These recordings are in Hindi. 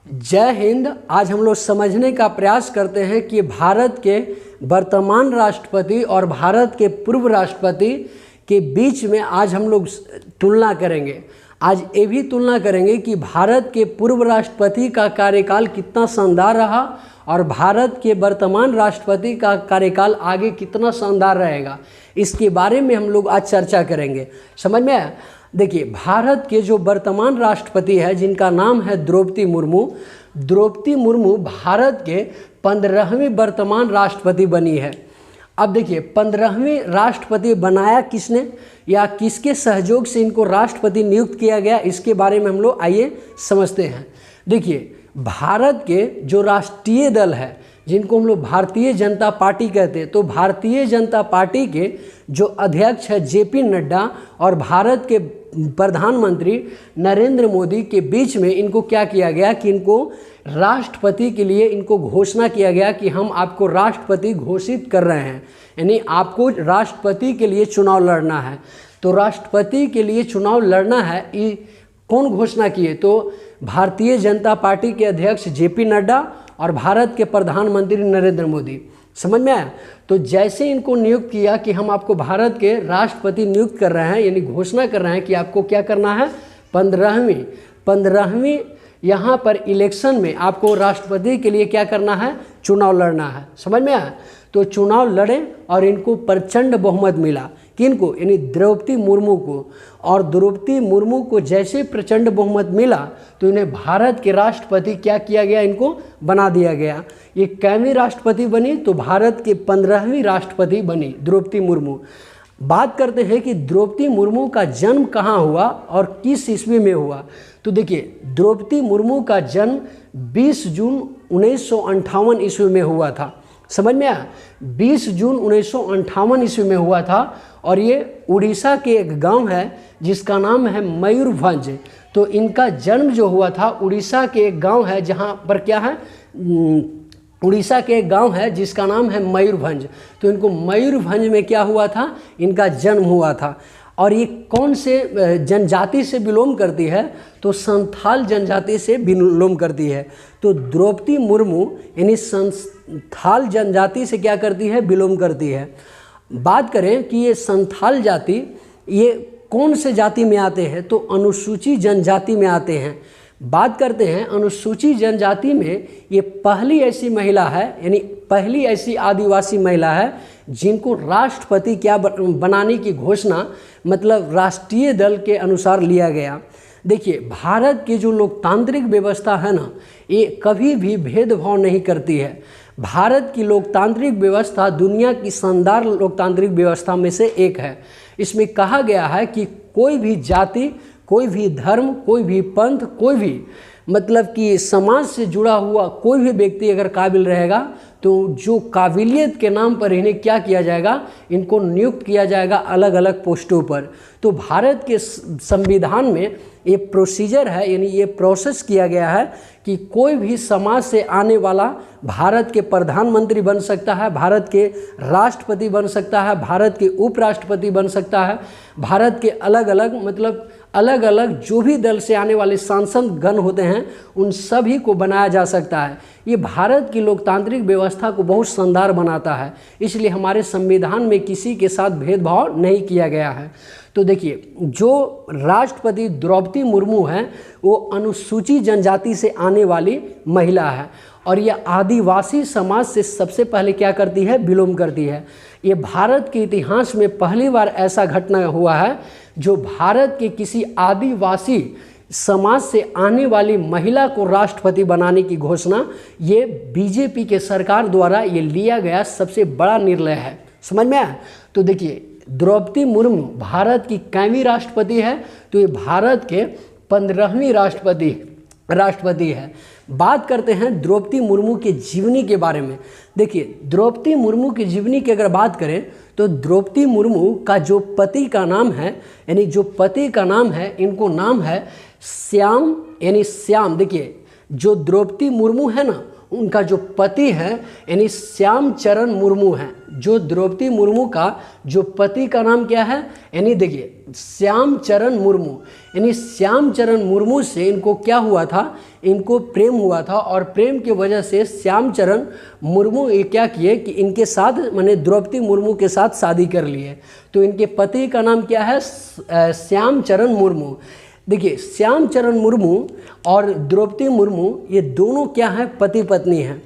जय हिंद। आज हम लोग समझने का प्रयास करते हैं कि भारत के वर्तमान राष्ट्रपति और भारत के पूर्व राष्ट्रपति के बीच में आज हम लोग तुलना करेंगे। आज ये भी तुलना करेंगे कि भारत के पूर्व राष्ट्रपति का कार्यकाल कितना शानदार रहा और भारत के वर्तमान राष्ट्रपति का कार्यकाल आगे कितना शानदार रहेगा, इसके बारे में हम लोग आज चर्चा करेंगे। समझ में आया? देखिए, भारत के जो वर्तमान राष्ट्रपति है जिनका नाम है द्रौपदी मुर्मू भारत के 15वीं वर्तमान राष्ट्रपति बनी है। अब देखिए, 15वीं राष्ट्रपति बनाया किसने या किसके सहयोग से इनको राष्ट्रपति नियुक्त किया गया, इसके बारे में हम लोग आइए समझते हैं। देखिए, भारत के जो राष्ट्रीय दल है जिनको हम लोग भारतीय जनता पार्टी कहते हैं, तो भारतीय जनता पार्टी के जो अध्यक्ष है जेपी नड्डा और भारत के प्रधानमंत्री नरेंद्र मोदी के बीच में इनको क्या किया गया कि इनको राष्ट्रपति के लिए इनको घोषणा किया गया कि हम आपको राष्ट्रपति घोषित कर रहे हैं, यानी आपको राष्ट्रपति के लिए चुनाव लड़ना है। तो राष्ट्रपति के लिए चुनाव लड़ना है, ये कौन घोषणा किए? तो भारतीय जनता पार्टी के अध्यक्ष जेपी नड्डा और भारत के प्रधानमंत्री नरेंद्र मोदी। समझ में आया? तो जैसे इनको नियुक्त किया कि हम आपको भारत के राष्ट्रपति नियुक्त कर रहे हैं, यानी घोषणा कर रहे हैं कि आपको क्या करना है, 15वीं यहाँ पर इलेक्शन में आपको राष्ट्रपति के लिए क्या करना है, चुनाव लड़ना है। समझ में आया? तो चुनाव लड़े और इनको प्रचंड बहुमत मिला। किनको? यानी द्रौपदी मुर्मू को। और द्रौपदी मुर्मू को जैसे प्रचंड बहुमत मिला तो इन्हें भारत के राष्ट्रपति क्या किया गया, इनको बना दिया गया। ये कैवीं राष्ट्रपति बनी? तो भारत के 15वीं राष्ट्रपति बनी द्रौपदी मुर्मू। बात करते हैं कि द्रौपदी मुर्मू का जन्म कहाँ हुआ और किस ईस्वी में हुआ। तो देखिए, द्रौपदी मुर्मू का जन्म 20 जून 1958 ईस्वी में हुआ था। समझ में आया? 20 जून 1958 ईस्वी में हुआ था और ये उड़ीसा के एक गांव है जिसका नाम है मयूरभंज। तो इनका जन्म जो हुआ था उड़ीसा के एक गांव है, जहां पर क्या है, उड़ीसा के एक गांव है जिसका नाम है मयूरभंज। तो इनको मयूरभंज में क्या हुआ था, इनका जन्म हुआ था। और ये कौन से जनजाति से बिलोंग करती है? तो संथाल जनजाति से बिलोंग करती है। तो द्रौपदी मुर्मू यानी संथाल जनजाति से क्या करती है, बिलोंग करती है। बात करें कि ये संथाल जाति ये कौन से जाति में आते हैं, तो अनुसूचित जनजाति में आते हैं। बात करते हैं अनुसूचित जनजाति में ये पहली ऐसी महिला है, यानी पहली ऐसी आदिवासी महिला है जिनको राष्ट्रपति क्या बनाने की घोषणा मतलब राष्ट्रीय दल के अनुसार लिया गया। देखिए, भारत की जो लोकतांत्रिक व्यवस्था है ना, ये कभी भी भेदभाव नहीं करती है। भारत की लोकतांत्रिक व्यवस्था दुनिया की शानदार लोकतांत्रिक व्यवस्था में से एक है। इसमें कहा गया है कि कोई भी जाति, कोई भी धर्म, कोई भी पंथ, कोई भी मतलब कि समाज से जुड़ा हुआ कोई भी व्यक्ति अगर काबिल रहेगा तो जो काबिलियत के नाम पर इन्हें क्या किया जाएगा, इनको नियुक्त किया जाएगा अलग अलग पोस्टों पर। तो भारत के संविधान में ये प्रोसीजर है, यानी ये प्रोसेस किया गया है कि कोई भी समाज से आने वाला भारत के प्रधानमंत्री बन सकता है, भारत के राष्ट्रपति बन सकता है, भारत के उपराष्ट्रपति बन सकता है, भारत के अलग अलग जो भी दल से आने वाले सांसद गण होते हैं उन सभी को बनाया जा सकता है। ये भारत की लोकतांत्रिक व्यवस्था को बहुत शानदार बनाता है, इसलिए हमारे संविधान में किसी के साथ भेदभाव नहीं किया गया है। तो देखिए, जो राष्ट्रपति द्रौपदी मुर्मू हैं वो अनुसूचित जनजाति से आने वाली महिला है और यह आदिवासी समाज से सबसे पहले क्या करती है, बिलोंग करती है। ये भारत के इतिहास में पहली बार ऐसा घटना हुआ है जो भारत के किसी आदिवासी समाज से आने वाली महिला को राष्ट्रपति बनाने की घोषणा ये बीजेपी के सरकार द्वारा ये लिया गया सबसे बड़ा निर्णय है। समझ में आया? तो देखिए, द्रौपदी मुर्मू भारत की कैवीं राष्ट्रपति है? तो ये भारत के 15वीं राष्ट्रपति है। बात करते हैं द्रौपदी मुर्मू के जीवनी के बारे में। देखिए, द्रौपदी मुर्मू की जीवनी की अगर बात करें तो द्रौपदी मुर्मू का जो पति का नाम है, यानी जो पति का नाम है, इनको नाम है श्याम, यानी श्याम। देखिए, जो द्रौपदी मुर्मू है ना उनका जो पति है यानी श्यामचरण मुर्मू हैं। जो द्रौपदी मुर्मू का जो पति का नाम क्या है, यानी देखिए श्यामचरण मुर्मू, यानी श्यामचरण मुर्मू से इनको क्या हुआ था, इनको प्रेम हुआ था और प्रेम की वजह से श्यामचरण मुर्मू ये क्या किए कि इनके साथ माने द्रौपदी मुर्मू के साथ शादी कर लिए। तो इनके पति का नाम क्या है, श्यामचरण मुर्मू। देखिए श्यामचरण मुर्मू और द्रौपदी मुर्मू ये दोनों क्या हैं, पति पत्नी हैं।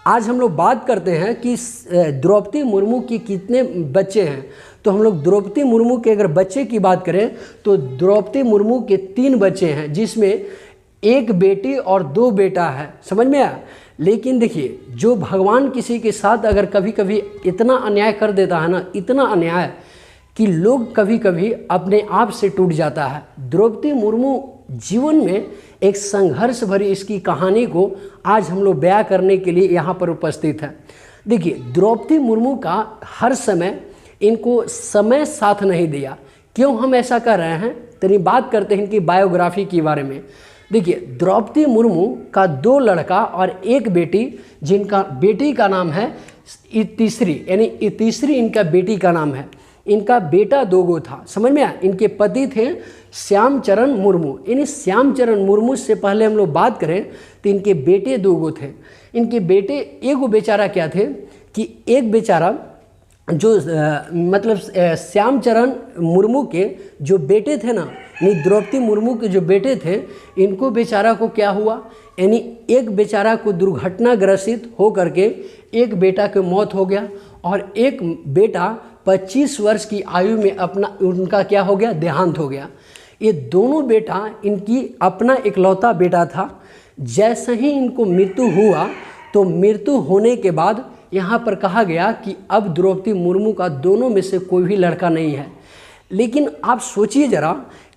आज हम लोग बात करते हैं कि द्रौपदी मुर्मू की कितने बच्चे हैं। तो हम लोग द्रौपदी मुर्मू के अगर बच्चे की बात करें तो द्रौपदी मुर्मू के 3 बच्चे हैं, जिसमें 1 बेटी और 2 बेटा है। समझ में आया। लेकिन देखिए जो भगवान किसी के साथ अगर कभी कभी इतना अन्याय कर देता है ना, इतना अन्याय कि लोग कभी कभी अपने आप से टूट जाता है। द्रौपदी मुर्मू जीवन में एक संघर्ष भरी इसकी कहानी को आज हम लोग बयां करने के लिए यहाँ पर उपस्थित हैं। देखिए द्रौपदी मुर्मू का हर समय इनको समय साथ नहीं दिया। क्यों हम ऐसा कर रहे हैं, तो बात करते हैं इनकी बायोग्राफी के बारे में। देखिए द्रौपदी मुर्मू का 2 लड़का और 1 बेटी, जिनका बेटी का नाम है इतिश्री, यानी इतिश्री इनका बेटी का नाम है। इनका बेटा 2 गो था। समझ में आया। इनके पति थे श्यामचरण मुर्मू। यानी श्यामचरण मुर्मू से पहले हम लोग बात करें तो इनके बेटे 2 गो थे। इनके बेटे एक बेचारा क्या थे कि एक बेचारा जो मतलब श्यामचरण मुर्मू के जो बेटे थे ना, यानी द्रौपदी मुर्मू के जो बेटे थे, इनको बेचारा को क्या हुआ, यानी एक बेचारा को दुर्घटनाग्रसित हो करके एक बेटा की मौत हो गया और एक बेटा 25 वर्ष की आयु में उनका क्या हो गया, देहांत हो गया। ये दोनों बेटा इनकी अपना इकलौता बेटा था। जैसे ही इनको मृत्यु हुआ तो मृत्यु होने के बाद यहाँ पर कहा गया कि अब द्रौपदी मुर्मू का दोनों में से कोई भी लड़का नहीं है। लेकिन आप सोचिए ज़रा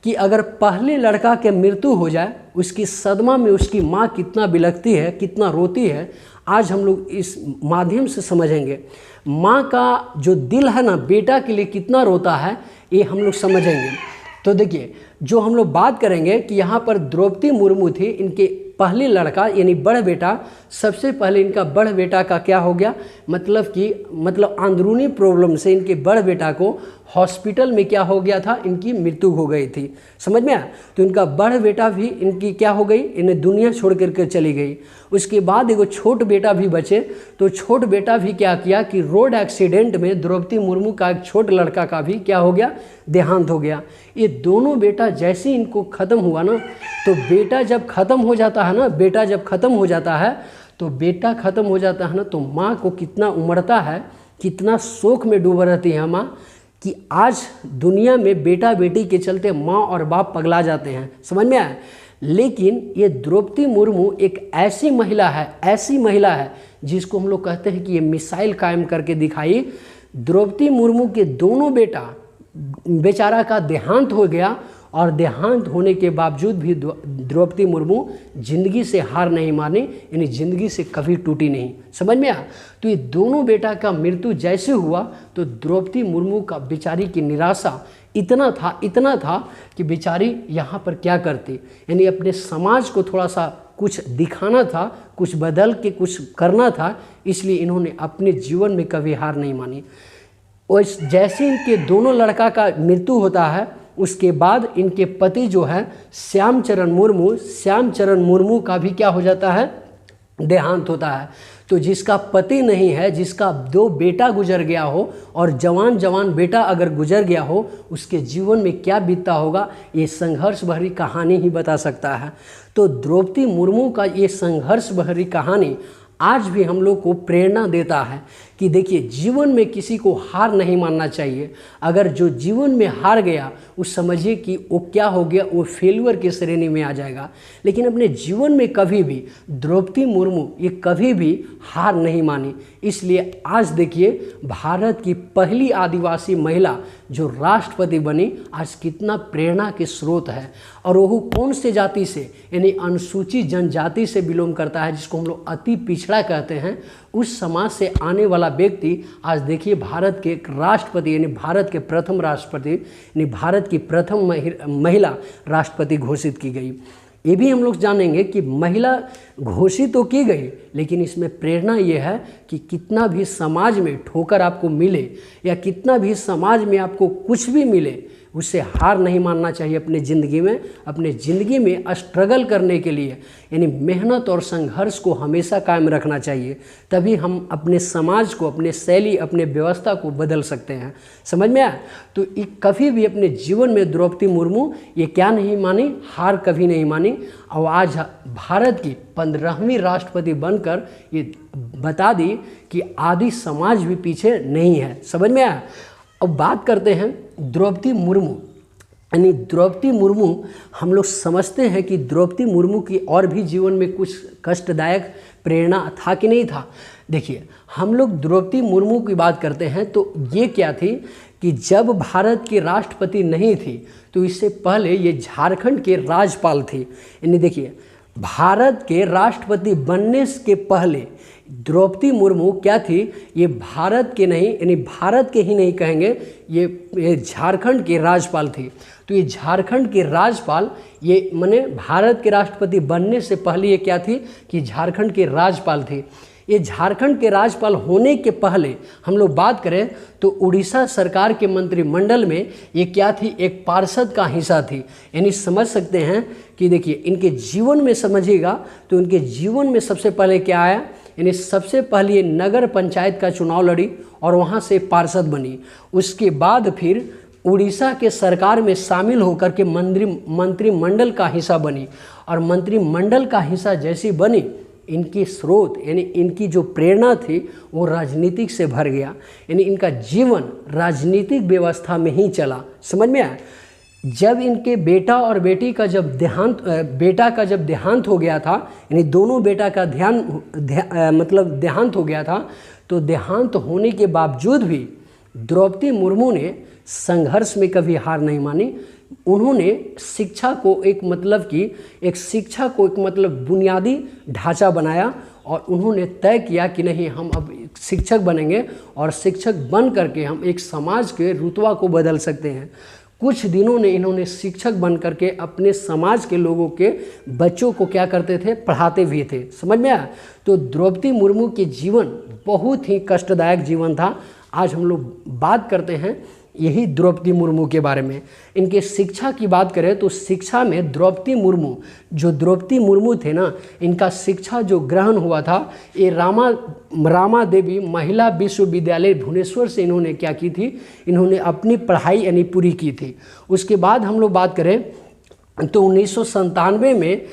कि अगर पहले लड़का के मृत्यु हो जाए, उसकी सदमा में उसकी माँ कितना बिलखती है, कितना रोती है, आज हम लोग इस माध्यम से समझेंगे। माँ का जो दिल है ना बेटा के लिए कितना रोता है, ये हम लोग समझेंगे। तो देखिए जो हम लोग बात करेंगे कि यहाँ पर द्रौपदी मुर्मू थी, इनके पहले लड़का यानी बड़ बेटा, सबसे पहले इनका बड़ बेटा का क्या हो गया, मतलब अंदरूनी प्रॉब्लम से इनके बड़ बेटा को हॉस्पिटल में क्या हो गया था, इनकी मृत्यु हो गई थी। समझ में आया। तो इनका बड़ बेटा भी इनकी क्या हो गई, इन्हें दुनिया छोड़ करके चली गई। उसके बाद एगो छोट बेटा भी बचे। तो छोट बेटा भी क्या किया कि रोड एक्सीडेंट में द्रौपदी मुर्मू का एक छोट लड़का का भी क्या हो गया, देहांत हो गया। ये दोनों बेटा जैसे इनको ख़त्म हुआ ना, तो बेटा जब ख़त्म हो जाता है ना, बेटा जब ख़त्म हो जाता है तो बेटा ख़त्म हो जाता है ना, तो माँ को कितना उमड़ता है, कितना शोक में डूबा रहती है माँ कि आज दुनिया में बेटा बेटी के चलते माँ और बाप पगला जाते हैं। समझ में आया। लेकिन ये द्रौपदी मुर्मू एक ऐसी महिला है जिसको हम लोग कहते हैं कि ये मिसाइल कायम करके दिखाई। द्रौपदी मुर्मू के दोनों बेटा बेचारा का देहांत हो गया और देहांत होने के बावजूद भी द्रौपदी मुर्मू जिंदगी से हार नहीं मानी, यानी जिंदगी से कभी टूटी नहीं। समझ में आया। तो ये दोनों बेटा का मृत्यु जैसे हुआ तो द्रौपदी मुर्मू का बेचारी की निराशा इतना था कि बेचारी यहाँ पर क्या करती, यानी अपने समाज को थोड़ा सा कुछ दिखाना था, कुछ बदल के कुछ करना था, इसलिए इन्होंने अपने जीवन में कभी हार नहीं मानी। और जैसे इनके दोनों लड़का का मृत्यु होता है, उसके बाद इनके पति जो है श्यामचरण मुर्मू का भी क्या हो जाता है, देहांत होता है। तो जिसका पति नहीं है, जिसका 2 बेटा गुजर गया हो और जवान बेटा अगर गुजर गया हो, उसके जीवन में क्या बीतता होगा, ये संघर्ष भरी कहानी ही बता सकता है। तो द्रौपदी मुर्मू का ये संघर्ष भरी कहानी आज भी हम लोग को प्रेरणा देता है कि देखिए जीवन में किसी को हार नहीं मानना चाहिए। अगर जो जीवन में हार गया उस समझिए कि वो क्या हो गया, वो फेलियर की श्रेणी में आ जाएगा। लेकिन अपने जीवन में कभी भी द्रौपदी मुर्मू ये कभी भी हार नहीं मानी। इसलिए आज देखिए भारत की पहली आदिवासी महिला जो राष्ट्रपति बनी, आज कितना प्रेरणा के स्रोत है। और वो कौन से जाति से, यानी अनुसूचित जनजाति से बिलोंग करता है, जिसको हम लोग अति पिछड़ा कहते हैं। उस समाज से आने वाला व्यक्ति आज देखिए भारत के एक राष्ट्रपति, यानी भारत के प्रथम राष्ट्रपति, यानी भारत की प्रथम महिला राष्ट्रपति घोषित की गई। ये भी हम लोग जानेंगे कि महिला घोषित तो की गई, लेकिन इसमें प्रेरणा ये है कि कितना भी समाज में ठोकर आपको मिले या कितना भी समाज में आपको कुछ भी मिले, उससे हार नहीं मानना चाहिए। अपने ज़िंदगी में स्ट्रगल करने के लिए यानी मेहनत और संघर्ष को हमेशा कायम रखना चाहिए, तभी हम अपने समाज को, अपने शैली, अपने व्यवस्था को बदल सकते हैं। समझ में आया? तो कभी भी अपने जीवन में द्रौपदी मुर्मू ये क्या नहीं मानी, हार कभी नहीं मानी, और आज भारत की 15वीं राष्ट्रपति बनकर ये बता दी कि आदि समाज भी पीछे नहीं है। समझ में आया? अब बात करते हैं द्रौपदी मुर्मू। यानी द्रौपदी मुर्मू, हम लोग समझते हैं कि द्रौपदी मुर्मू की और भी जीवन में कुछ कष्टदायक प्रेरणा था कि नहीं था। देखिए, हम लोग द्रौपदी मुर्मू की बात करते हैं तो ये क्या थी कि जब भारत की राष्ट्रपति नहीं थी तो इससे पहले ये झारखंड के राज्यपाल थे। यानी देखिए, भारत के राष्ट्रपति बनने के पहले द्रौपदी मुर्मू क्या थी, ये भारत के नहीं, यानी भारत के ही नहीं कहेंगे, ये झारखंड के राज्यपाल थी। तो ये झारखंड के राज्यपाल, ये माने भारत के राष्ट्रपति बनने से पहले ये क्या थी कि झारखंड के राज्यपाल थे। ये झारखंड के राज्यपाल होने के पहले हम लोग बात करें तो उड़ीसा सरकार के मंत्रिमंडल में ये क्या थी, एक पार्षद का हिस्सा थी। यानी समझ सकते हैं कि देखिए, इनके जीवन में समझिएगा तो इनके जीवन में सबसे पहले क्या आया, यानी सबसे पहले ये नगर पंचायत का चुनाव लड़ी और वहाँ से पार्षद बनी। उसके बाद फिर उड़ीसा के सरकार में शामिल होकर के मंत्रिमंडल का हिस्सा बनी, और मंत्रिमंडल का हिस्सा जैसी बनी, इनकी स्रोत यानी इनकी जो प्रेरणा थी वो राजनीतिक से भर गया। यानी इनका जीवन राजनीतिक व्यवस्था में ही चला। समझ में आया? जब इनके बेटा और बेटी का जब देहांत हो गया था, यानी दोनों बेटा का देहांत हो गया था, तो देहांत होने के बावजूद भी द्रौपदी मुर्मू ने संघर्ष में कभी हार नहीं मानी। उन्होंने शिक्षा को एक बुनियादी ढांचा बनाया और उन्होंने तय किया कि नहीं, हम अब शिक्षक बनेंगे और शिक्षक बन करके हम एक समाज के रुतबा को बदल सकते हैं। कुछ दिनों ने इन्होंने शिक्षक बन करके अपने समाज के लोगों के बच्चों को क्या करते थे, पढ़ाते भी थे। समझ में आया? तो द्रौपदी मुर्मू के जीवन बहुत ही कष्टदायक जीवन था। आज हम लोग बात करते हैं यही द्रौपदी मुर्मू के बारे में। इनके शिक्षा की बात करें तो शिक्षा में द्रौपदी मुर्मू थे ना, इनका शिक्षा जो ग्रहण हुआ था ये रामा देवी महिला विश्वविद्यालय भुवनेश्वर से इन्होंने क्या की थी, इन्होंने अपनी पढ़ाई यानी पूरी की थी। उसके बाद हम लोग बात करें तो 1997 में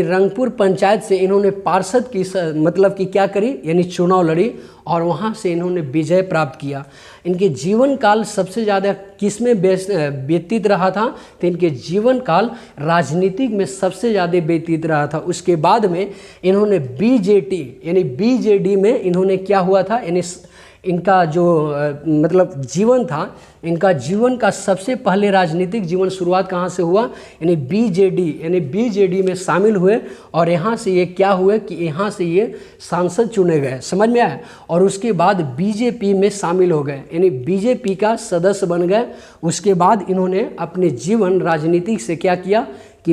रंगपुर पंचायत से इन्होंने पार्षद की क्या करी, यानी चुनाव लड़ी और वहाँ से इन्होंने विजय प्राप्त किया। इनके जीवन काल सबसे ज़्यादा किस में व्यतीत रहा था, तो इनके जीवन काल राजनीतिक में सबसे ज़्यादा व्यतीत रहा था। उसके बाद में इन्होंने बीजेडी में इन्होंने क्या हुआ था, यानी इनका जो जीवन था, इनका जीवन का सबसे पहले राजनीतिक जीवन शुरुआत कहाँ से हुआ, यानी बीजेडी में शामिल हुए और यहाँ से ये क्या हुए कि यहाँ से ये सांसद चुने गए। समझ में आया? और उसके बाद बीजेपी में शामिल हो गए, यानी बीजेपी का सदस्य बन गए। उसके बाद इन्होंने अपने जीवन राजनीतिक से क्या किया कि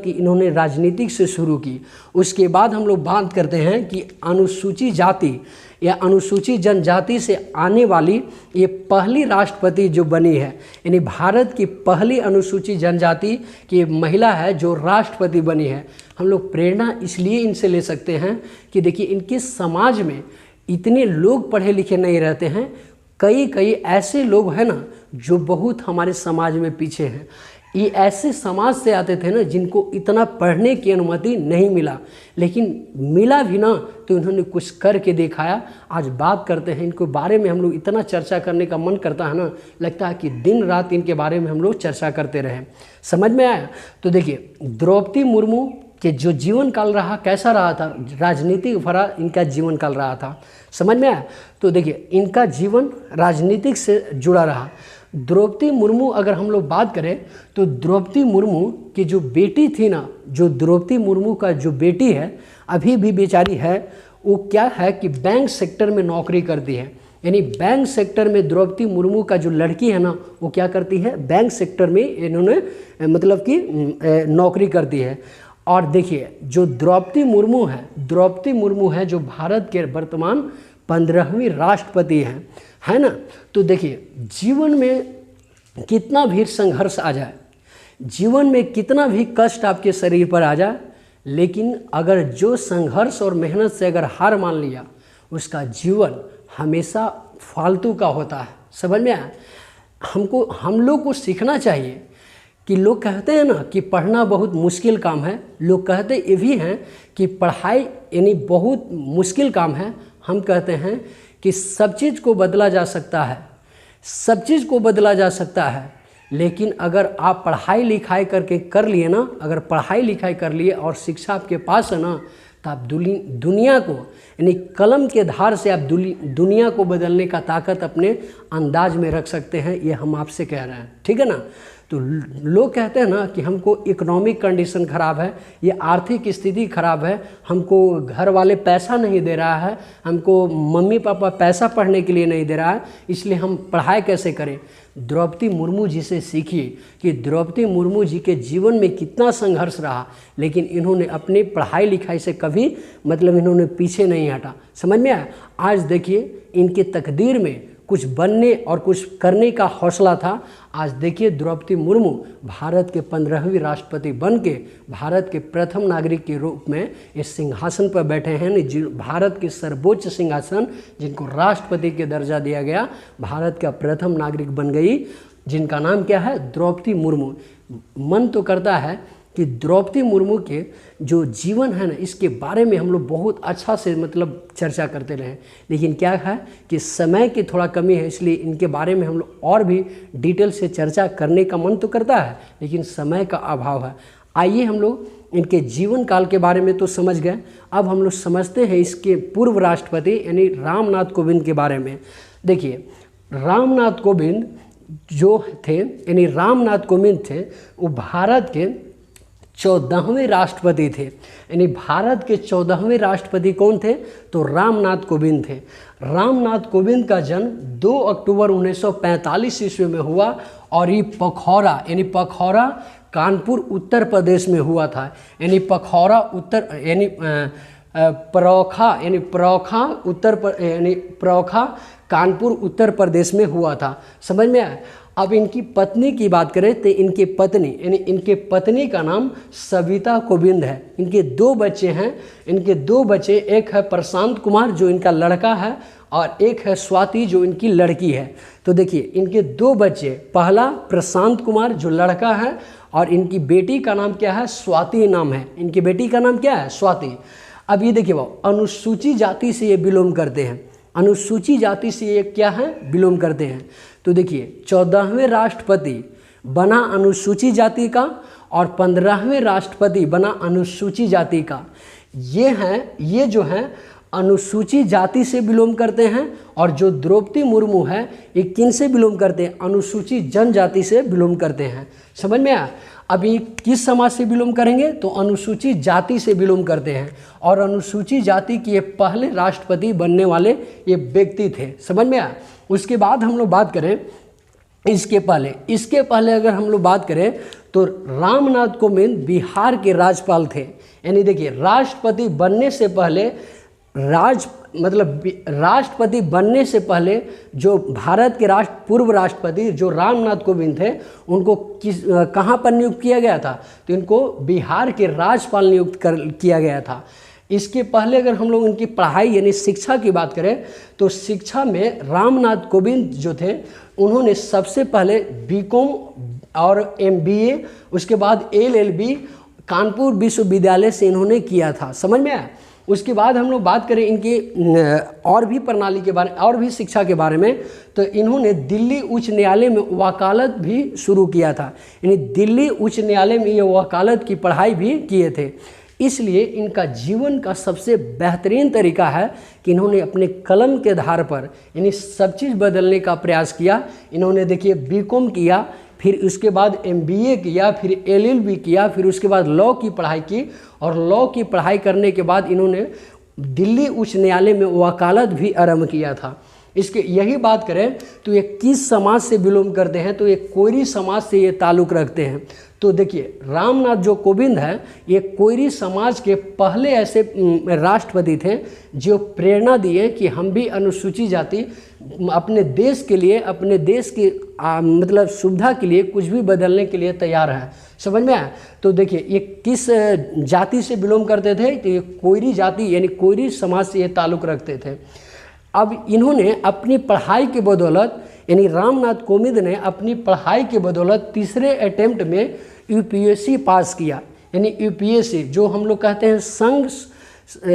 इन्होंने राजनीतिक से शुरू की। उसके बाद हम लोग बात करते हैं कि अनुसूचित जाति या अनुसूचित जनजाति से आने वाली ये पहली राष्ट्रपति जो बनी है, यानी भारत की पहली अनुसूचित जनजाति की महिला है जो राष्ट्रपति बनी है। हम लोग प्रेरणा इसलिए इनसे ले सकते हैं कि देखिए, इनके समाज में इतने लोग पढ़े लिखे नहीं रहते हैं। कई ऐसे लोग हैं ना जो बहुत हमारे समाज में पीछे हैं। ये ऐसे समाज से आते थे ना जिनको इतना पढ़ने की अनुमति नहीं मिला, लेकिन मिला भी ना तो इन्होंने कुछ करके दिखाया। आज बात करते हैं इनको बारे में, हम लोग इतना चर्चा करने का मन करता है ना, लगता है कि दिन रात इनके बारे में हम लोग चर्चा करते रहें। समझ में आया? तो देखिए, द्रौपदी मुर्मू के जो जीवन काल रहा कैसा रहा था, राजनीतिक भरा इनका जीवन काल रहा था। समझ में आया? तो देखिए, इनका जीवन राजनीतिक से जुड़ा रहा। द्रौपदी मुर्मू अगर हम लोग बात करें तो द्रौपदी मुर्मू की जो बेटी थी ना, जो द्रौपदी मुर्मू का जो बेटी है अभी भी बेचारी है, वो क्या है कि बैंक सेक्टर में नौकरी करती है। यानी बैंक सेक्टर में द्रौपदी मुर्मू का जो लड़की है ना, वो क्या करती है, बैंक सेक्टर में इन्होंने मतलब कि नौकरी करती है। और देखिए जो द्रौपदी मुर्मू है जो भारत के वर्तमान 15वीं राष्ट्रपति हैं, है ना। तो देखिए जीवन में कितना भी संघर्ष आ जाए, जीवन में कितना भी कष्ट आपके शरीर पर आ जाए, लेकिन अगर जो संघर्ष और मेहनत से अगर हार मान लिया, उसका जीवन हमेशा फालतू का होता है। समझ में आया? हम लोग को सीखना चाहिए कि लोग कहते हैं ना कि पढ़ना बहुत मुश्किल काम है, लोग कहते ये भी हैं कि पढ़ाई यानी बहुत मुश्किल काम है। हम कहते हैं कि सब चीज़ को बदला जा सकता है, सब चीज़ को बदला जा सकता है, लेकिन अगर आप पढ़ाई लिखाई करके कर लिए ना, अगर पढ़ाई लिखाई कर लिए और शिक्षा आपके पास है ना, तो आप दुनिया को यानी कलम के धार से आप दुनिया को बदलने का ताकत अपने अंदाज में रख सकते हैं। ये हम आपसे कह रहे हैं, ठीक है ना। तो लोग कहते हैं ना कि हमको इकोनॉमिक कंडीशन ख़राब है, ये आर्थिक स्थिति ख़राब है, हमको घर वाले पैसा नहीं दे रहा है, हमको मम्मी पापा पैसा पढ़ने के लिए नहीं दे रहा है, इसलिए हम पढ़ाई कैसे करें। द्रौपदी मुर्मू जी से सीखिए कि द्रौपदी मुर्मू जी के जीवन में कितना संघर्ष रहा, लेकिन इन्होंने अपनी पढ़ाई लिखाई से कभी मतलब इन्होंने पीछे नहीं हटा। समझ में आया? आज देखिए इनके तकदीर में कुछ बनने और कुछ करने का हौसला था। आज देखिए द्रौपदी मुर्मू भारत के 15वीं राष्ट्रपति बन के भारत के प्रथम नागरिक के रूप में इस सिंहासन पर बैठे हैं। भारत के सर्वोच्च सिंहासन जिनको राष्ट्रपति के दर्जा दिया गया, भारत का प्रथम नागरिक बन गई, जिनका नाम क्या है, द्रौपदी मुर्मू। मन तो करता है कि द्रौपदी मुर्मू के जो जीवन है ना, इसके बारे में हम लोग बहुत अच्छा से मतलब चर्चा करते रहे, लेकिन क्या है कि समय की थोड़ा कमी है, इसलिए इनके बारे में हम लोग और भी डिटेल से चर्चा करने का मन तो करता है, लेकिन समय का अभाव है। आइए हम लोग इनके जीवन काल के बारे में तो समझ गए, अब हम लोग समझते हैं इसके पूर्व राष्ट्रपति यानी रामनाथ कोविंद के बारे में। देखिए रामनाथ कोविंद जो थे यानी रामनाथ कोविंद थे, वो भारत के 14वें राष्ट्रपति थे। यानी भारत के 14वें राष्ट्रपति कौन थे, तो रामनाथ कोविंद थे। रामनाथ कोविंद का जन्म 2 अक्टूबर 1945 ईस्वी में हुआ और ये पखौरा यानी पखौरा कानपुर उत्तर प्रदेश में हुआ था। यानी पखौरा उत्तर यानी प्रौखा कानपुर उत्तर प्रदेश में हुआ था। समझ में आया? अब इनकी पत्नी की बात करें तो इनके पत्नी यानी इनके पत्नी का नाम सविता कोविंद है। इनके 2 बच्चे हैं, इनके 2 बच्चे, एक है प्रशांत कुमार जो इनका लड़का है और एक है स्वाति जो इनकी लड़की है। तो देखिए इनके 2 बच्चे, पहला प्रशांत कुमार जो लड़का है और इनकी बेटी का नाम क्या है, स्वाति नाम है। इनकी बेटी का नाम क्या है, स्वाति। अब ये देखिए वो अनुसूचित जाति से ये बिलोंग करते हैं, अनुसूचित जाति से ये क्या है, बिलोंग करते हैं। तो देखिए 14वें राष्ट्रपति बना अनुसूचित जाति का और 15वें राष्ट्रपति बना अनुसूचित जाति का। ये जो हैं अनुसूचित जाति से बिलोंग करते हैं, और जो द्रौपदी मुर्मू है ये किन से बिलोंग करते हैं, अनुसूचित जनजाति से बिलोंग करते हैं। समझ में आया? अभी किस समाज से बिलोंग करेंगे, तो अनुसूचित जाति से बिलोंग करते हैं, और अनुसूचित जाति के ये पहले राष्ट्रपति बनने वाले ये व्यक्ति थे। समझ में आया? उसके बाद हम लोग बात करें इसके पहले अगर हम लोग बात करें तो रामनाथ कोविंद बिहार के राज्यपाल थे। यानी देखिए राष्ट्रपति बनने से पहले राष्ट्रपति बनने से पहले जो भारत के पूर्व राष्ट्रपति जो रामनाथ कोविंद थे, उनको कहाँ पर नियुक्त किया गया था, तो इनको बिहार के राज्यपाल नियुक्त किया गया था। इसके पहले अगर हम लोग इनकी पढ़ाई यानी शिक्षा की बात करें तो शिक्षा में रामनाथ कोविंद जो थे उन्होंने सबसे पहले बीकॉम और MBA, उसके बाद LLB कानपुर विश्वविद्यालय से इन्होंने किया था। समझ में आया? उसके बाद हम लोग बात करें इनकी और भी प्रणाली के बारे में और भी शिक्षा के बारे में, तो इन्होंने दिल्ली उच्च न्यायालय में वकालत भी शुरू किया था। यानी दिल्ली उच्च न्यायालय में ये वकालत की पढ़ाई भी किए थे। इसलिए इनका जीवन का सबसे बेहतरीन तरीका है कि इन्होंने अपने कलम के आधार पर यानी सब चीज़ बदलने का प्रयास किया। इन्होंने देखिए बीकॉम किया, फिर उसके बाद MBA किया, फिर LLB किया, फिर उसके बाद लॉ की पढ़ाई की, और लॉ की पढ़ाई करने के बाद इन्होंने दिल्ली उच्च न्यायालय में वकालत भी आरंभ किया था। इसके यही बात करें तो ये किस समाज से बिलोंग करते हैं, तो ये कोयरी समाज से ये ताल्लुक़ रखते हैं। तो देखिए रामनाथ जो कोविंद है ये कोयरी समाज के पहले ऐसे राष्ट्रपति थे जो प्रेरणा दिए कि हम भी अनुसूचित जाति अपने देश के लिए, अपने देश की मतलब सुविधा के लिए कुछ भी बदलने के लिए तैयार है। समझ में आया? तो देखिए ये किस जाति से बिलोंग करते थे, तो ये कोयरी जाति यानी कोयरी समाज से ये ताल्लुक़ रखते थे। अब इन्होंने अपनी पढ़ाई के बदौलत यानी रामनाथ कोविंद ने अपनी पढ़ाई के बदौलत तीसरे अटेम्प्ट में यूपीएससी पास किया। यानी यूपीएससी जो हम लोग कहते हैं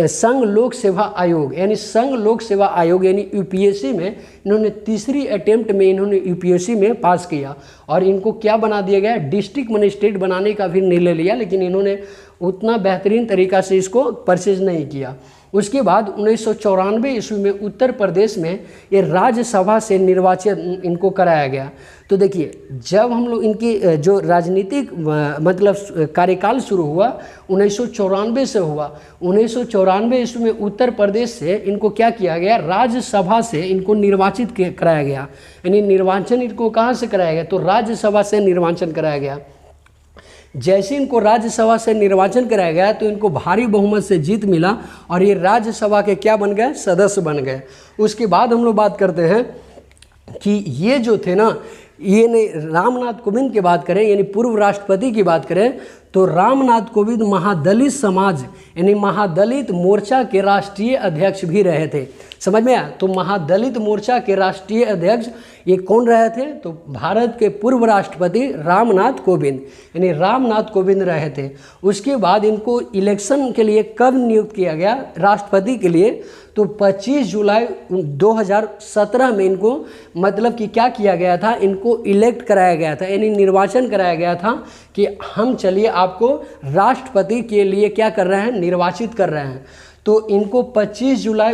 संघ लोक सेवा आयोग, यानी संघ लोक सेवा आयोग यानी यूपीएससी में इन्होंने तीसरी अटेम्प्ट में इन्होंने यूपीएससी में पास किया और इनको क्या बना दिया गया, डिस्ट्रिक्ट मजिस्ट्रेट बनाने का भी निर्णय लिया, लेकिन इन्होंने उतना बेहतरीन तरीक़ा से इसको परचेज नहीं किया। उसके बाद 1994 ईस्वी में उत्तर प्रदेश में ये राज्यसभा से निर्वाचित इनको कराया गया। तो देखिए जब हम लोग इनकी जो राजनीतिक मतलब कार्यकाल शुरू हुआ 1994 से हुआ, 1994 ईस्वी में उत्तर प्रदेश से इनको क्या किया गया, राज्यसभा से इनको निर्वाचित कराया गया। यानी निर्वाचन इनको कहाँ से कराया गया, तो राज्यसभा से निर्वाचन कराया गया। जैसे इनको राज्यसभा से निर्वाचन कराया गया तो इनको भारी बहुमत से जीत मिला और ये राज्यसभा के क्या बन गए, सदस्य बन गए। उसके बाद हम लोग बात करते हैं कि ये जो थे ना, ये नहीं रामनाथ कोविंद की बात करें यानी पूर्व राष्ट्रपति की बात करें तो रामनाथ कोविंद महादलित समाज यानी महादलित मोर्चा के राष्ट्रीय अध्यक्ष भी रहे थे। समझ में आया? तो महादलित मोर्चा के राष्ट्रीय अध्यक्ष ये कौन रहे थे, तो भारत के पूर्व राष्ट्रपति रामनाथ कोविंद यानी रामनाथ कोविंद रहे थे। उसके बाद इनको इलेक्शन के लिए कब नियुक्त किया गया राष्ट्रपति के लिए, तो 25 जुलाई 2017 में इनको मतलब कि क्या किया गया था, इनको इलेक्ट कराया गया था यानी निर्वाचन कराया गया था कि हम चलिए आपको राष्ट्रपति के लिए क्या कर रहे हैं, निर्वाचित कर रहे हैं। तो इनको 25 जुलाई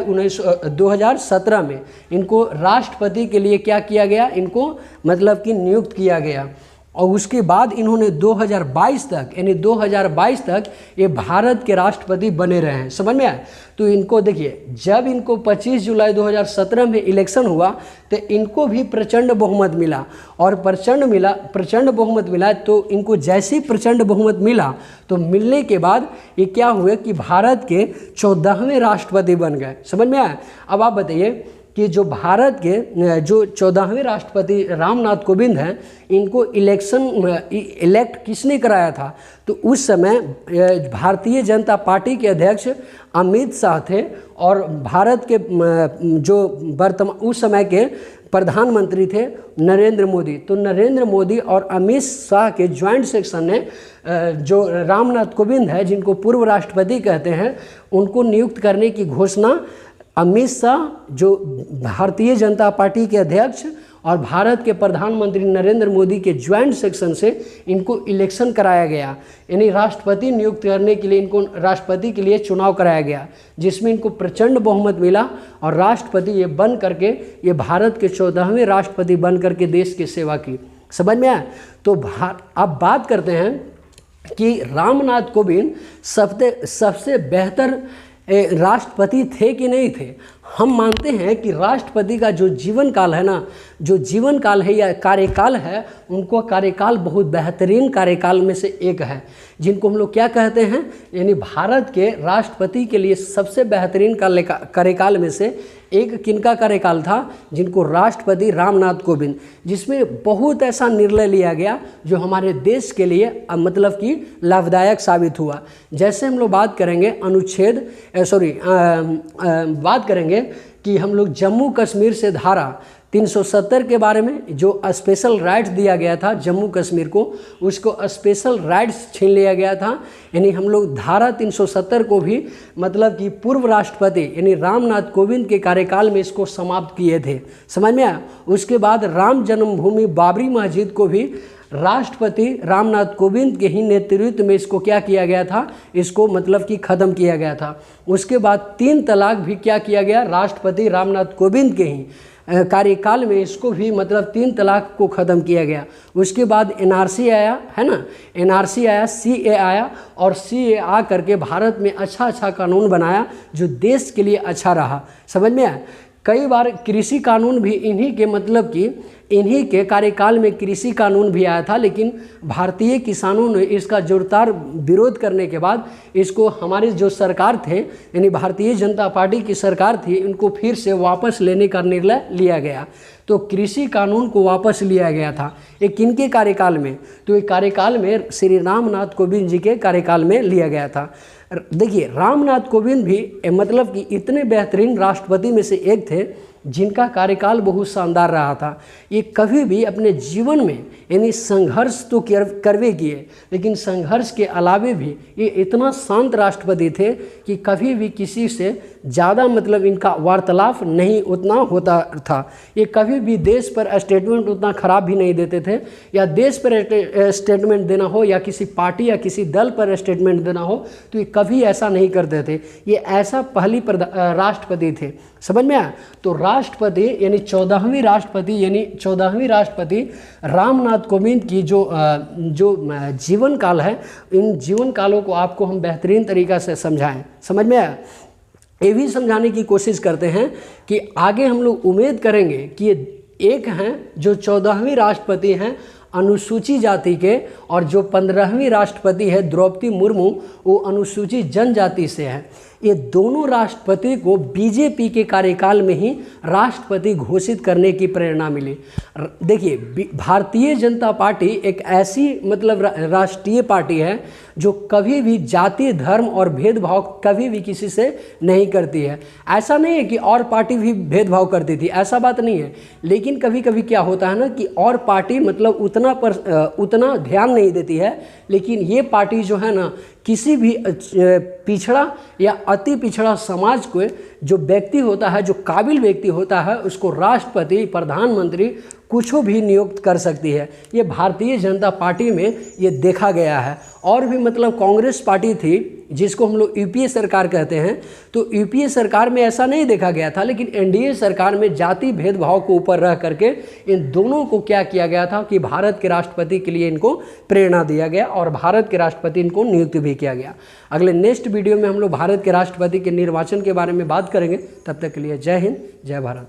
2017 में इनको राष्ट्रपति के लिए क्या किया गया, इनको मतलब कि नियुक्त किया गया। और उसके बाद इन्होंने 2022 तक यानी 2022 तक ये भारत के राष्ट्रपति बने रहे हैं। समझ में आया? तो इनको देखिए जब इनको 25 जुलाई 2017 में इलेक्शन हुआ तो इनको भी प्रचंड बहुमत मिला और प्रचंड बहुमत मिला। तो इनको जैसे ही प्रचंड बहुमत मिला तो मिलने के बाद ये क्या हुए कि भारत के 14वें राष्ट्रपति बन गए। समझ में आया? अब आप बताइए कि जो भारत के जो 14वें राष्ट्रपति रामनाथ कोविंद हैं इनको इलेक्ट किसने कराया था, तो उस समय भारतीय जनता पार्टी के अध्यक्ष अमित शाह थे और भारत के जो वर्तमान उस समय के प्रधानमंत्री थे नरेंद्र मोदी। तो नरेंद्र मोदी और अमित शाह के ज्वाइंट सेक्शन ने जो रामनाथ कोविंद है जिनको पूर्व राष्ट्रपति कहते हैं उनको नियुक्त करने की घोषणा अमित शाह जो भारतीय जनता पार्टी के अध्यक्ष और भारत के प्रधानमंत्री नरेंद्र मोदी के ज्वाइंट सेक्शन से इनको इलेक्शन कराया गया यानी राष्ट्रपति नियुक्त करने के लिए इनको राष्ट्रपति के लिए चुनाव कराया गया जिसमें इनको प्रचंड बहुमत मिला और राष्ट्रपति ये बन करके ये भारत के 14वें राष्ट्रपति बन करके देश की सेवा की। समझ में आया? तो अब बात करते हैं कि रामनाथ कोविंद सबसे बेहतर राष्ट्रपति थे कि नहीं थे। हम मानते हैं कि राष्ट्रपति का जो जीवन काल है ना, जो जीवन काल है या कार्यकाल है, उनको कार्यकाल बहुत बेहतरीन कार्यकाल में से एक है जिनको हम लोग क्या कहते हैं, यानी भारत के राष्ट्रपति के लिए सबसे बेहतरीन कार्यकाल में से एक किनका कार्यकाल था, जिनको राष्ट्रपति रामनाथ कोविंद, जिसमें बहुत ऐसा निर्णय लिया गया जो हमारे देश के लिए मतलब कि लाभदायक साबित हुआ। जैसे हम लोग बात करेंगे बात करेंगे कि हम लोग जम्मू कश्मीर से धारा 370 के बारे में जो स्पेशल राइट्स दिया गया था जम्मू कश्मीर को, उसको स्पेशल राइट्स छीन लिया गया था। यानी हम लोग धारा 370 को भी मतलब कि पूर्व राष्ट्रपति यानी रामनाथ कोविंद के कार्यकाल में इसको समाप्त किए थे। समझ में आया? उसके बाद राम जन्मभूमि बाबरी मस्जिद को भी राष्ट्रपति रामनाथ कोविंद के ही नेतृत्व में इसको क्या किया गया था, इसको मतलब कि ख़त्म किया गया था। उसके बाद 3 तलाक भी क्या किया गया, राष्ट्रपति रामनाथ कोविंद के ही कार्यकाल में इसको भी मतलब 3 तलाक को ख़त्म किया गया। उसके बाद एनआरसी आया, है ना, एनआरसी आया, सीए आया और सीए आ करके भारत में अच्छा कानून बनाया जो देश के लिए अच्छा रहा। समझ में आया? कई बार कृषि कानून भी इन्हीं के मतलब कि इन्हीं के कार्यकाल में कृषि कानून भी आया था, लेकिन भारतीय किसानों ने इसका जोरदार विरोध करने के बाद इसको हमारे जो सरकार थे यानी भारतीय जनता पार्टी की सरकार थी, इनको फिर से वापस लेने का निर्णय लिया गया। तो कृषि कानून को वापस लिया गया था। ये किनके कार्यकाल में? तो ये कार्यकाल में श्री रामनाथ कोविंद जी के कार्यकाल में लिया गया था। देखिए, रामनाथ कोविंद भी मतलब कि इतने बेहतरीन राष्ट्रपति में से एक थे जिनका कार्यकाल बहुत शानदार रहा था। ये कभी भी अपने जीवन में यानी संघर्ष तो करवे किए, लेकिन संघर्ष के अलावे भी ये इतना शांत राष्ट्रपति थे कि कभी भी किसी से ज़्यादा मतलब इनका वार्तालाप नहीं उतना होता था। ये कभी भी देश पर स्टेटमेंट उतना ख़राब भी नहीं देते थे, या देश पर स्टेटमेंट देना हो या किसी पार्टी या किसी दल पर स्टेटमेंट देना हो तो ये कभी ऐसा नहीं करते थे। ये ऐसा पहली राष्ट्रपति थे। समझ में आया? तो राष्ट्रपति यानी 14वीं राष्ट्रपति रामनाथ कोविंद की जो जीवन काल है, इन जीवन कालों को आपको हम बेहतरीन तरीक़ा से समझाएं। समझ में आया? ये भी समझाने की कोशिश करते हैं कि आगे हम लोग उम्मीद करेंगे कि ये एक हैं जो 14वीं राष्ट्रपति हैं अनुसूचित जाति के, और जो 15वीं राष्ट्रपति है द्रौपदी मुर्मू वो अनुसूचित जनजाति से है। ये दोनों राष्ट्रपति को बीजेपी के कार्यकाल में ही राष्ट्रपति घोषित करने की प्रेरणा मिली। देखिए, भारतीय जनता पार्टी एक ऐसी मतलब राष्ट्रीय पार्टी है जो कभी भी जाति, धर्म और भेदभाव कभी भी किसी से नहीं करती है। ऐसा नहीं है कि और पार्टी भी भेदभाव करती थी, ऐसा बात नहीं है। लेकिन कभी कभी क्या होता है ना कि और पार्टी मतलब उतना ध्यान नहीं देती है, लेकिन ये पार्टी जो है ना किसी भी पिछड़ा या अति पिछड़ा समाज को जो व्यक्ति होता है, जो काबिल व्यक्ति होता है, उसको राष्ट्रपति, प्रधानमंत्री कुछ भी नियुक्त कर सकती है। ये भारतीय जनता पार्टी में ये देखा गया है। और भी मतलब कांग्रेस पार्टी थी जिसको हम लोग यूपीए सरकार कहते हैं, तो यूपीए सरकार में ऐसा नहीं देखा गया था, लेकिन एनडीए सरकार में जाति भेदभाव को ऊपर रह करके इन दोनों को क्या किया गया था कि भारत के राष्ट्रपति के लिए इनको प्रेरणा दिया गया और भारत के राष्ट्रपति इनको नियुक्त भी किया गया। अगले नेक्स्ट वीडियो में हम लोग भारत के राष्ट्रपति के निर्वाचन के बारे में बात करेंगे। तब तक के लिए जय हिंद, जय भारत।